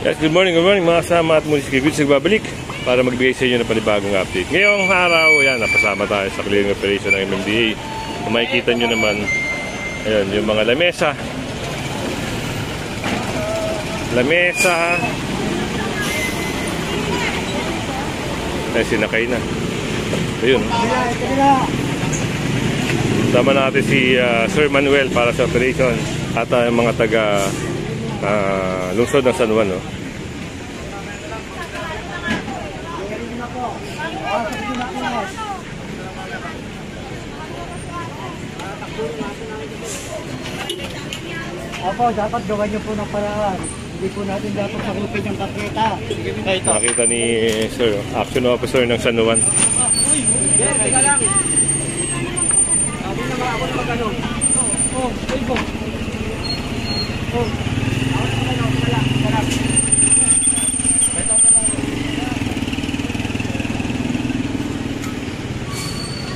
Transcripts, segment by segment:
Yes, good morning mga kasama at muli si Kevin nagbabalik para magbigay sa inyo ng panibagong update. Ngayong araw, yan, napasama tayo sa clearing operation ng MMDA. Kung makikita nyo naman, ayan, yung mga lamesa. Ay, sinakay na. Ayun. Sama natin si Sir Manuel para sa operation at yung mga taga lungsod ng San Juan, no? Opo, dapat gawan nyo po ng paraan. Hindi po natin dapat sakupin yung kakita. Nakita ni Sir, Action Officer ng San Juan. Teka lang. Sabi na nga ako na mag-ano. Ibo.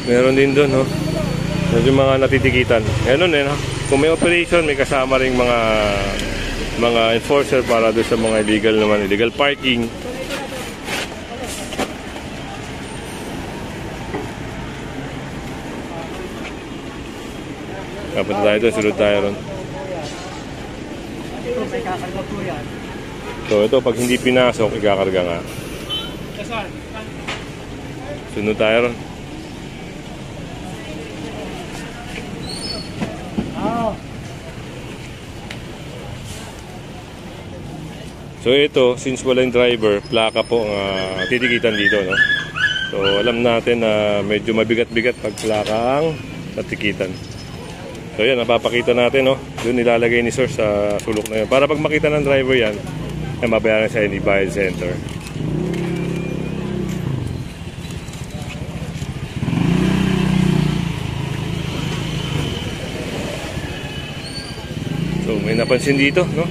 Meron din doon, no? Medyo mga natitikitan. Ganun no? Kung may operation, may kasama ring mga enforcer para doon sa mga illegal parking. Dapat tayo doon, sunod tayo ron. So ito, pag hindi pinasok, ikakarga nga. Sunod tayo ron. So ito, since walang driver, plaka po ang titikitan dito, no? So alam natin na medyo mabigat-bigat pag plaka ang natikitan. So yan, napapakita natin, no? Doon nilalagay ni Sir sa sulok na yun. Para pag makita ng driver yan, ay mabayaran sa Bayad Center. So may napansin dito, no?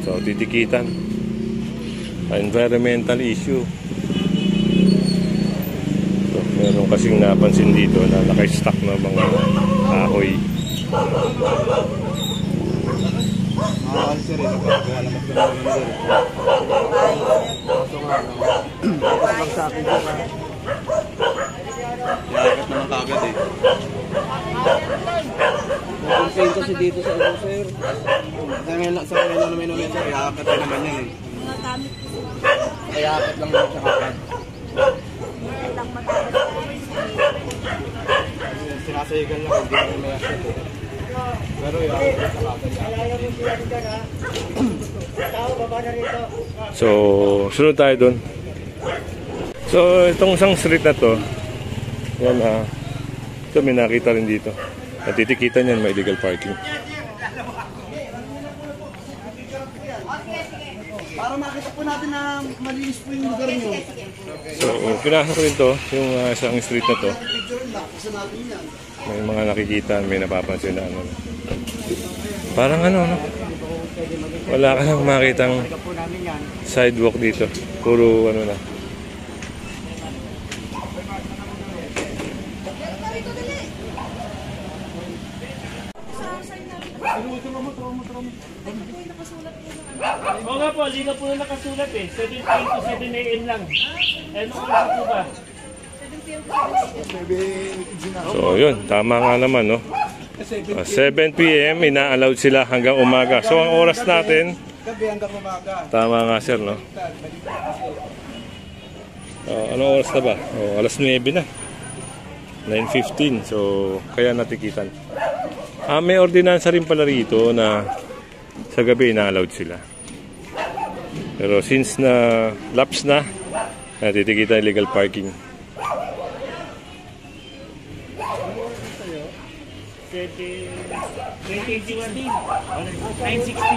So titikitan. Environmental issue. So, meron kasing napansin dito na naka-stack na mga kahoy. Iakat naman kagad eh. Nag-complain kasi dito sa ano, sir. Sa kanila naman ulit, sir. Iakat na naman yan eh. Iakat lang naman siya kagad. Sinasayigan lang, hindi naman may akit eh. Pero iakat na kagad. So, sunod tayo dun. So, itong isang street na to, yan ito may nakita rin dito. Natitikitan yan, may illegal parking. Para makita po natin na malinis po yung lugar nyo. So, pinasok rin to, yung isang street na to. May mga nakikita, may napapansin na ano. Parang ano, no? Wala ka lang makitang sidewalk dito. Puro ano na. Oo nga po, hindi na po na nakasulat eh. 7 p.m. to 7 a.m. lang. Ano po ba? So yun, tama nga naman, no? 7 p.m. ina-allowed sila hanggang umaga. So ang oras natin, tama nga sir, no? Ano oras na ba? Alas 9 na. 9:15. So kaya natikitan. May ordinansa rin pala rito na sa gabi ina-allowed sila. Pero since na lapse na, natitikitan illegal parking. 9:16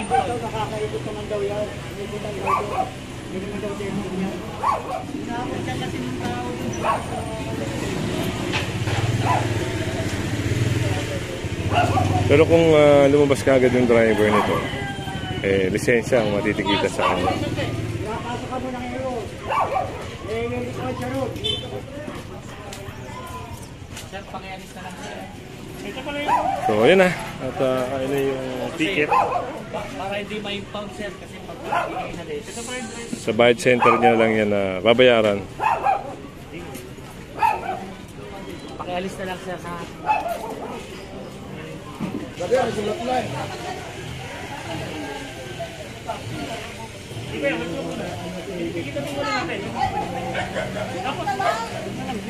po. Nakakaikot naman daw yan. Hindi naman daw din yan. Nakakot siya kasi ng tao. Pero kung lumabas ka agad yung driver nito, lisensya ang matitikita sa kanya. Nakapasok ka mo ng hero. Nililikod siya ron. Sir, pakialis na lang sir. Ito pala yung So, ayun na. At ayun na yung ticket. Para hindi ma-impound sir kasi pag inalis. ito pala yung driver. Sa bayad center niya lang yan na babayaran. Pakialis na lang sir sa Sige, tikita mo muna natin. Tapos,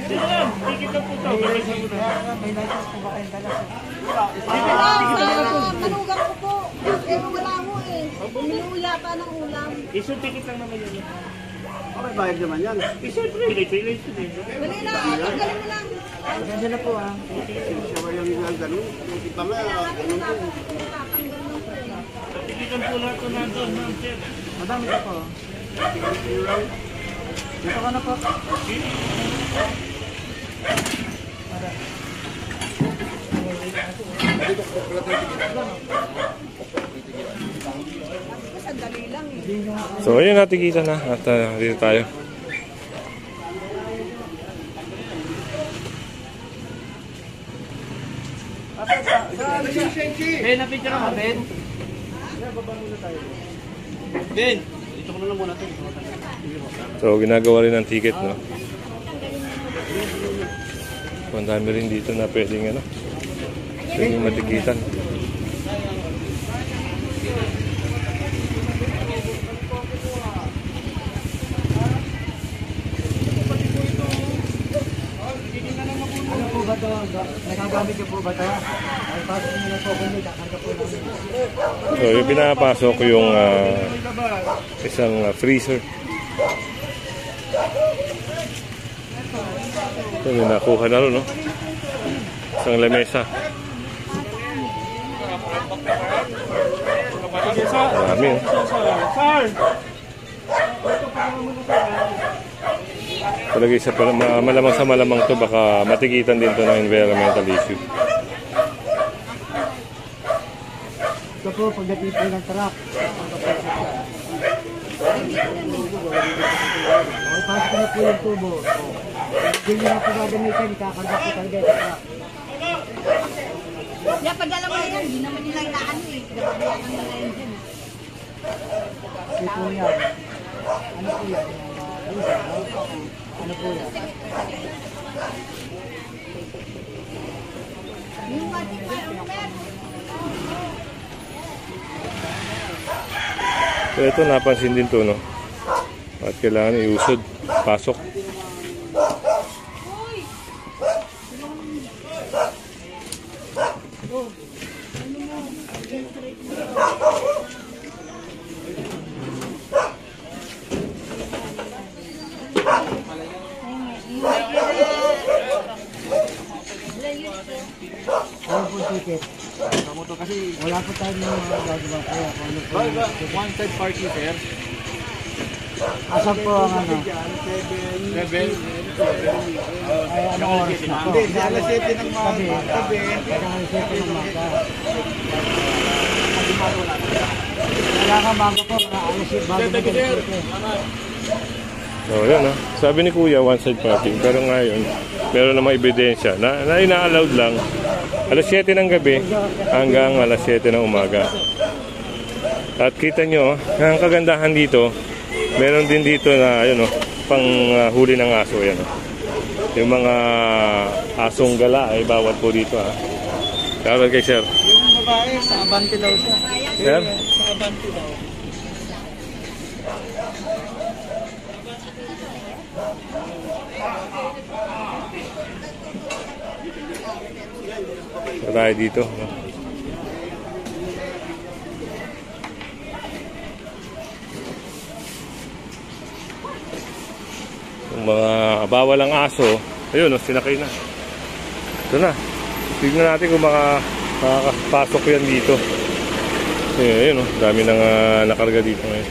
dito lang, tikita po ito. Gagawin mo na. may license po ba kayong dala sir? Manugang ko po. Pero wala mo eh. Bumili pa ng ulam. Isang tikit lang naman yun. Okay, bayad naman yan. Siyempre, pilay-pilay ito din. Dali na, tanggalin mo lang. Ganda na po ah. Siya ba yung ganun? Hindi pa nga, ganun po. Tikitan po lahat ito nandun, ma'am, sir. Madami ka po. Dito ka na po. Sandali lang eh. So, ayun na, tikita na. At dito tayo. Ben, napicture ako, Ben. Ben, dito ko na lang muna ito. So, ginagawa rin ng ticket, no? So, ang dami rin dito na pwedeng, ano, pwedeng matikitan. Ano po ba ito? Nagagamit niyo po ba ito? Ay, pasok niyo na po kung may kakarga po namin. So, yung pinapasok yung isang freezer. So, yung nakuha na rin, no? Isang lamesa. Marami, no? Sir! Talaga isa pa, malamang sa malamang to, baka matikitan din to ng environmental issue. Ito po, pagdating po ng truck. Ay, pasok na po yung tubo. Hindi nyo na po gagamitan, ikakarga po talaga yung truck. Yeah, padala mo na yan. Hindi naman nila inaano eh. Gagawa nila yan dyan. Ito po yan. Ano po yan? Ano po yan? Yung mati pa, ano ba yan? So, ito napansin din to, no? At kailangan iusod, pasok. Ano po ticket? Wala po tayong mga gagawa kaya kung ano po. One side parking, sir. Asan po ang ano? 7. Ay, ano oras na po? Hindi, di alas 7 ng mga Sabi, tabi. kaya alas 7 ng maga. Kailangan maga po, mga alas 7 bago na ganito. So, yun, no? Sabi ni Kuya, one side parking. Pero ngayon, meron namang ebidensya na ina-allowed lang alas 7 ng gabi hanggang alas 7 ng umaga. At kita nyo, ang kagandahan dito, meron din dito na, ayun, no, pang huli ng aso. Yan, no? Yung mga asong gala ay bawat po dito. Shoutout kay Sir. Yung babae, sa Abante daw siya. Sir? Sa Abante daw. So, tayo dito, no? Yung mga bawal ang aso, ayun, no, sinakay na. Ito na. Tignan natin kung makakapasok yan dito. Ayun, no, dami nang nakarga dito ngayon.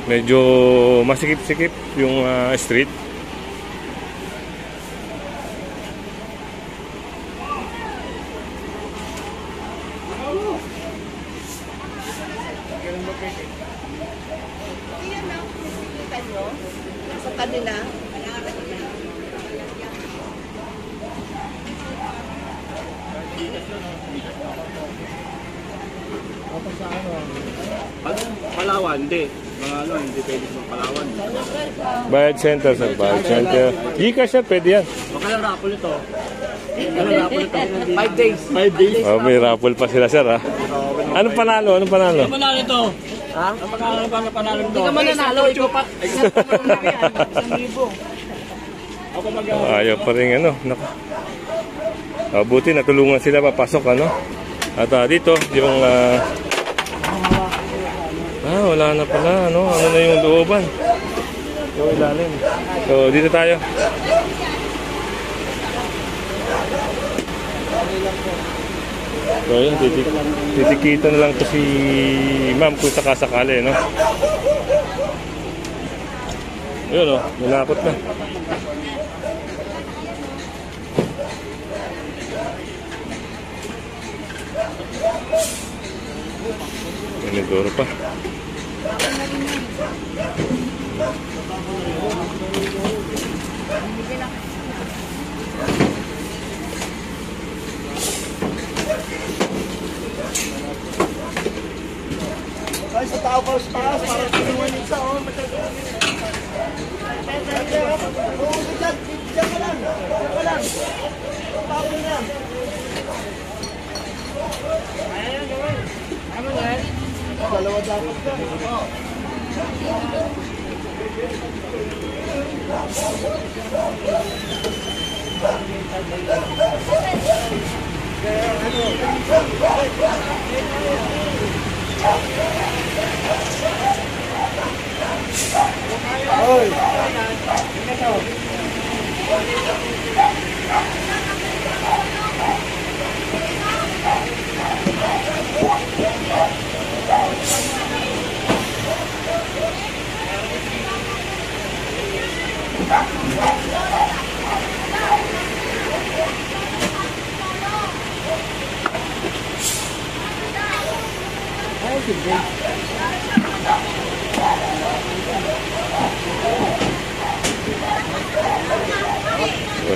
Medyo masikip-sikip yung street. nila. Palawan, hindi. Mga ano, hindi pwede sa Palawan. Bayad center, sir. Bayad center. Gcash yan, pwede yan. Baka lang raffle ito. Ano raffle ito? 5 days. 5 days? Oh, may raffle pa sila, sir, ha? Anong panalo? Anong panalo? Panalo ito. Ha? Ang panalo ito. Hindi ka mananalo. Ikaw pa. Ako mag- Ayaw pa rin, ano. Naku. Buti natulungan sila papasok, ano. At dito, yung... wala na pala, ano. Ano na yung looban? Yung ilalim. So, dito tayo. So, yun, titikita na lang to si ma'am kung sakasakali, no? Yun, oh, nalakot na. Tinidoro pa. Ay, sa tao pa sa taas, para tulungan yung isa, oh. Oo, dyan ka lang. Dyan ka lang. Tapon na. Dalawa dapat ka. Oy.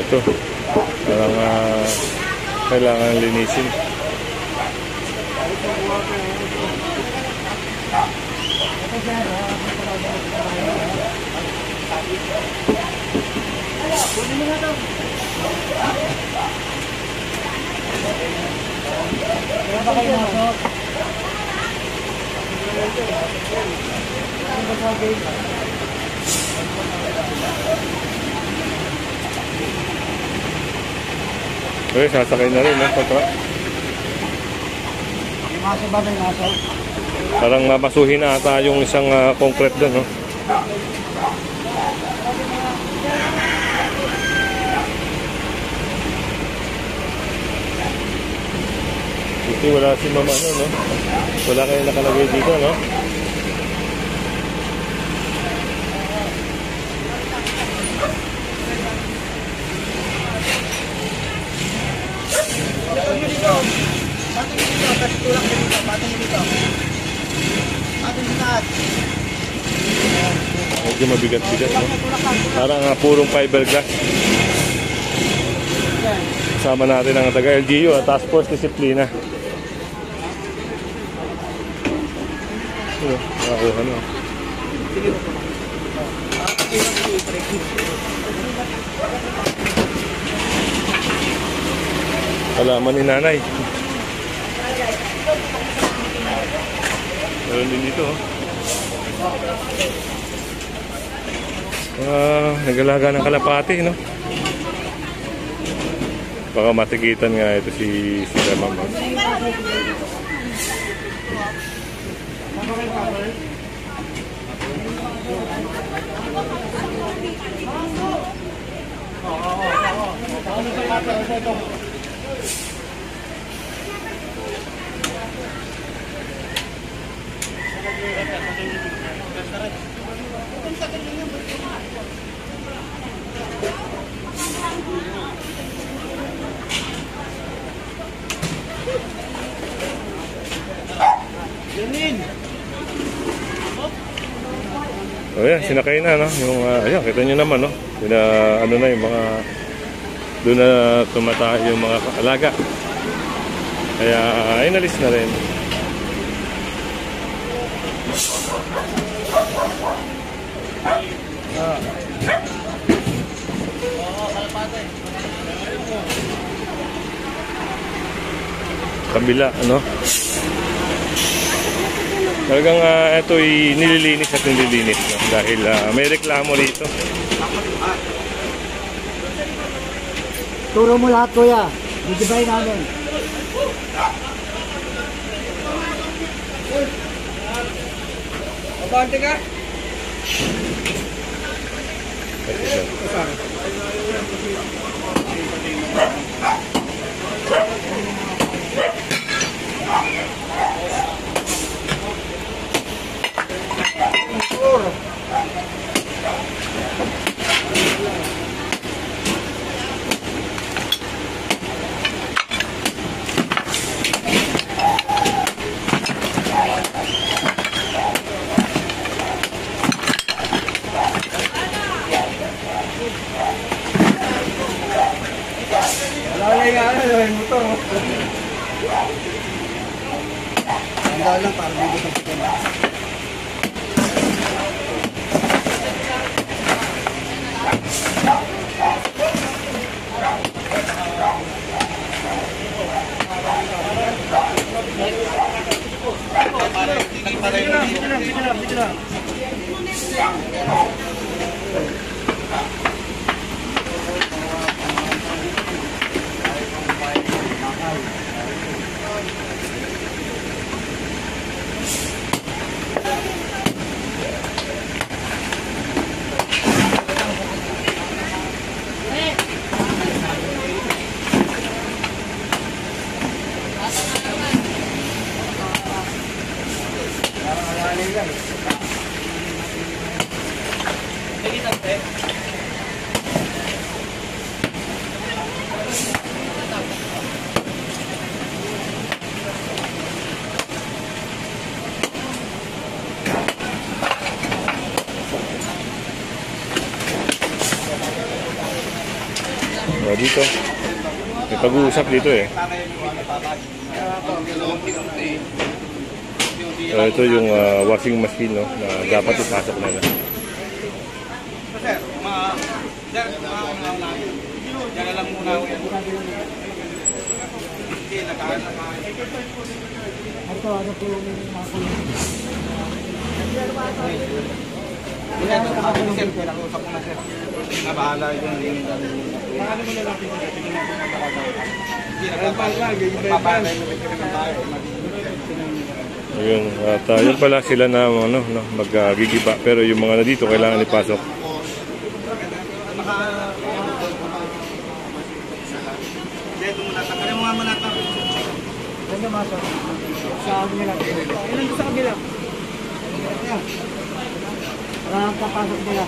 Ito, parang kailangan linisin. Okay, sasakay na rin, no? May maso ba may maso? Parang mapasuhin na ata yung isang concrete doon, no? Dito wala si mama, ano, no? Wala kayo nakalagay dito, no? Medyo mabigat-bigat, no? Parang purong fiberglass. Kasama natin ang taga-LGU at Task Force Disiplina. Nakakuha na. Kalaman ni nanay. Meron din dito, nagalaga ng kalapati, no? Baka matikitan nga ito si mama. O yan, sinakay na, no? Yung, ayan, kita nyo naman, no? Ano na yung mga, doon na tumata yung mga alaga. Kaya, inalis na rin. Kabila, ano? Talagang ito'y nililinis at nililinis, no? Dahil may reklamo rito. Turo mo lahat, kuya. Bigibay namin. Abante ka? Lalay nga na, yung motor. Tanda lang para dito sa chicken. Dito lang. O, dito. May pag-uusap dito eh. Ito yung washing machine, no, na dapat ipasok nila. Sir, diyan lang muna ako yan. Hindi, Ito, ano po yung mga kulong? sir, pinakusap ko na sir. Nabahala yun. Paano mo lalaki ko? Hindi, nagpapalagay naman tayo. Ayun, at yun pala sila na ano, no, maggigiba. Pero yung mga na dito kailangan ipasok. Dito muna, takalin mo nga muna ito. Ganda maso. Sa akin nila. Ilan sa kabila? Para kapasok nila.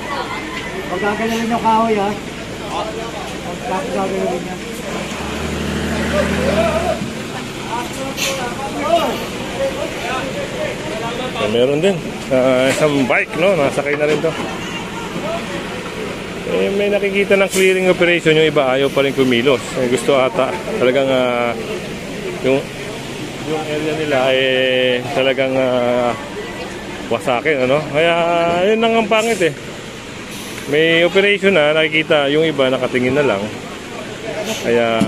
Pag gagalawin yung kahoy, ha? Pag gagalawin niya. Meron din. Isang bike, no? Nasakay na rin to. May nakikita ng clearing operation, yung iba ayaw pa rin kumilos. Gusto ata talagang yung area nila ay talagang wasakin, ano? Kaya yun lang ang pangit eh. May operation na nakikita, yung iba nakatingin na lang. Kaya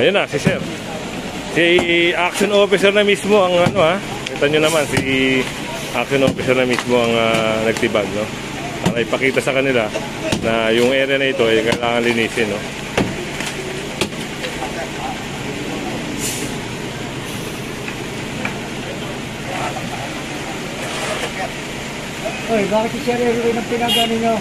ayun na, si Sir. Si action officer na mismo ang ano, ha. Kita nyo naman, si action officer na mismo ang nagtibag, no? Para ipakita sa kanila na yung area na ito ay kailangan linisin, no? Oy, bakit si Sir Erwin ang pinagano nyo?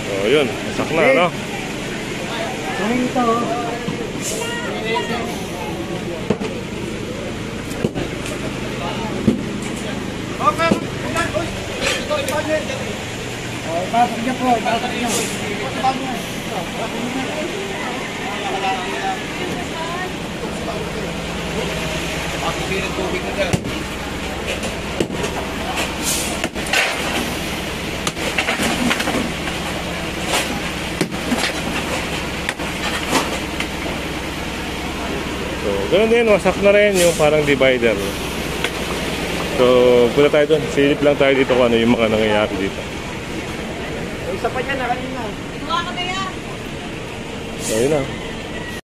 So, yun. Masak na, no? Ano ito, oh? Oh, ipasok niya po, ipasok niya. Pakikirin tubig na dyan. So, ganun din, wasak na rin yung parang divider. So, punta tayo doon. Silip lang tayo dito kung ano yung mga nangyayari dito. Isa pa dyan na kanina. Mga ka na yan. So, yun na.